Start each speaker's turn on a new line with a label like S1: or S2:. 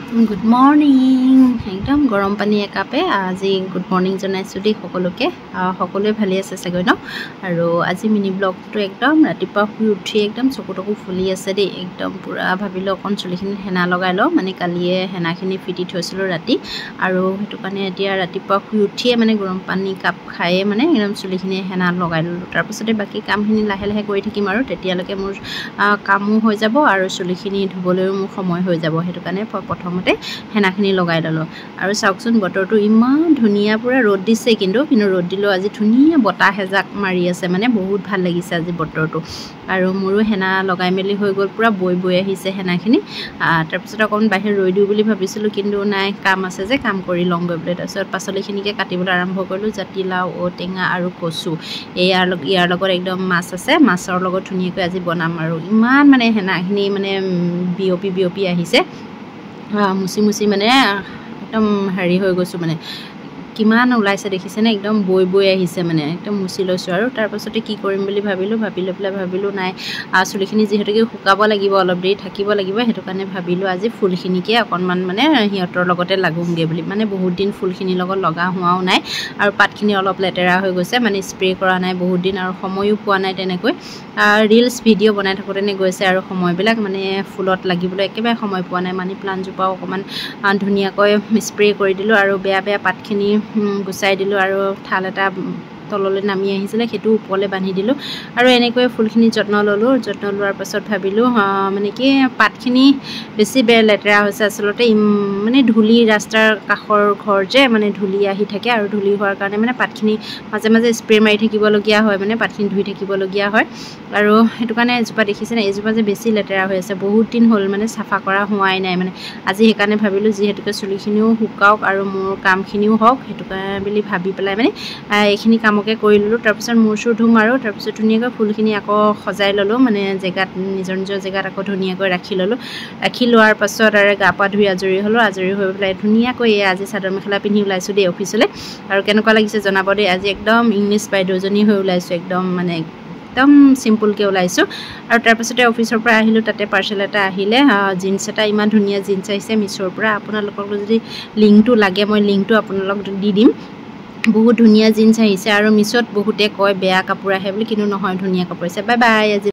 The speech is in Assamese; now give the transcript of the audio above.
S1: गुड मर्निंग एकदम गरम पानी एकापे आज गुड मर्निंग जनाइছোঁ देই সকলোকে সকলোৱে ভালে আছে চাগৈ ন আৰু আজি মিনি ব্লগটো একদম ৰাতিপুৱা শুই উঠি একদম চকুটকু ফুলি আছে দেই একদম পুৰা ভাবিলো অকন চুলিখিনি হেনা লগাই লওঁ মানে কালিয়ে হেনাখিনি ফিটি থৈছিলোঁ ৰাতি আৰু হেতু কাৰণে এতিয়া ৰাতিপুৱা শুই উঠিয়ে মানে গৰম পানী কাপ খায়ে মানে একদম চুলিখিনি হেনা লগাই ললোঁ তাৰ পিছতে বাকি কামখিনি লাহে লাহে কৰি থাকিম আৰু তেতিয়ালৈকে মোৰ কামো হৈ যাব আৰু চুলিখিনি ধুবলৈও মোৰ সময় হৈ যাব হেতু কাৰণে প্ৰথম হেনাখিনি লগাই ললো আৰু চাওকচোন বতৰটো ইমান ধুনিয়া পুৰা ৰ'দ দিছে কিন্তু ৰ'দ দিলো আজি ধুনিয়া বতাহ হেজাক মাৰি আছে মানে বহুত ভাল লাগিছে আজি বতৰটো আৰু মোৰো হেনা লগাই মেলি হৈ গ'ল পুৰা বৈ আহিছে হেনাখিনি তাৰ পিছত অকন বাহিৰ ৰৈ দিও বুলি ভাবিছিলো কিন্তু নাই কাম আছে যে কাম কৰি লং গৈ বুলি তাৰপিছত পাছলিখিনিকে কাটিবলৈ আৰম্ভ কৰিলো জাতিলাও ঔটেঙা আৰু কচু ইয়াৰ লগত একদম মাছ আছে মাছৰ লগত ধুনিয়াকৈ আজি বনাম আৰু ইমান মানে হেনাখিনি মানে বিয়পি আহিছে মুচি মুচি মানে একদম হেৰি হৈ গৈছো মানে কিমান ওলাইছে দেখিছেনে একদম বৈ আহিছে মানে একদম মুচি লৈছো আৰু তাৰ পাছতে কি কৰিম বুলি ভাবিলো নাই চুলিখিনি যেহেতুকে শুকাব লাগিব অলপ দেৰি থাকিব লাগিব হেতু কাৰণে ভাবিলো আজি ফুলখিনিকে অকনমান মানে হিয়তৰ লগতে লাগুংগে বুলি মানে বহুত দিন ফুলখিনিৰ লগত লগা হোৱাও নাই আৰু পাতখিনি অলপ লেতেৰা হৈ গৈছে মানে স্প্ৰে কৰা নাই বহুত দিন আৰু সময়ও পোৱা নাই তেনেকৈ ৰিলস ভিডিঅ' বনাই থাকোঁতে গৈছে আৰু সময়বিলাক মানে ফুলত লাগিবলৈ একেবাৰে সময় পোৱা নাই মানি প্লান্ট জোপাও অকমান ধুনিয়াকৈ স্প্ৰে কৰি দিলো আৰু বেয়া পাতখিনি গুছাই দিলো আৰু ঠাল এটা তললৈ নামি আহিছিলে হেতু ওপৰলে বান্ধি দিলো আৰু এনেকৈ ফুলখিনি যত্ন লোৱাৰ পাছত ভাবিলো মানে কি পাতখিনি বেছি লেতেৰা হৈছে আসলতে মানে ধুলি ৰাস্তাৰ কাষৰ ঘৰ যে মানে ধুলি আহি থাকে আৰু ধুলি হোৱাৰ কাৰণে মানে পাতখিনি মাজে স্প্ৰে মাৰি থাকিব লগিয়া হয় মানে পাতখিনি ধুই থাকিব লগিয়া হয় আৰু হেতু কাৰণে এজোপা দেখিছেনে এজোপা যে বেছি লেতেৰা হৈ আছে বহুত দিন হ'ল মানে সাফা কৰা হোৱাই নাই মানে আজি হেকাৰণে ভাবিলো যেহেতুকে চুলিখিনিও হুকাওক আৰু মোৰ কামখিনিও হওক হেতু বুলি ভাবি পেলাই মানে এইখিনি কামকে কৰি ললো তাৰ পিছত মূৰ ধুম আৰু তাৰ পিছত ধুনিয়াকৈ ফুলখিনি আকৌ সজাই ললো মানে জেগাত নিজৰ জেগাত আকৌ ধুনিয়াকৈ ৰাখি লোৱাৰ পাছত আৰু গা পা ধুই আজৰি হৈ পেলাই ধুনিয়াকৈ আজি চাদৰ মেখেলা পিন্ধি ওলাইছো দেই অফিচলৈ আৰু কেনেকুৱা লাগিছে জনাব দেই আজি একদম ইংলিছ বাইদেউজনী হৈ ওলাইছো একদম মানে একদম সিম্পলকে ওলাইছো আৰু তাৰ পিছতে অফিচৰ পৰা আহিলো তাতে পাৰ্সেল এটা আহিলে জিন্স এটা ইমান ধুনিয়া জিন্স আহিছে মিছৰ পৰা আপোনালোকক যদি লিংকটো লাগে মই লিংকটো আপোনালোকক দি দিম বহুত ধুনিয়া জিন্স আহিছে আৰু মিছত বহুতে কয় বেয়া কাপোৰ আহে বুলি কিন্তু নহয় ধুনিয়া কাপোৰ আছে বাই বাই আজি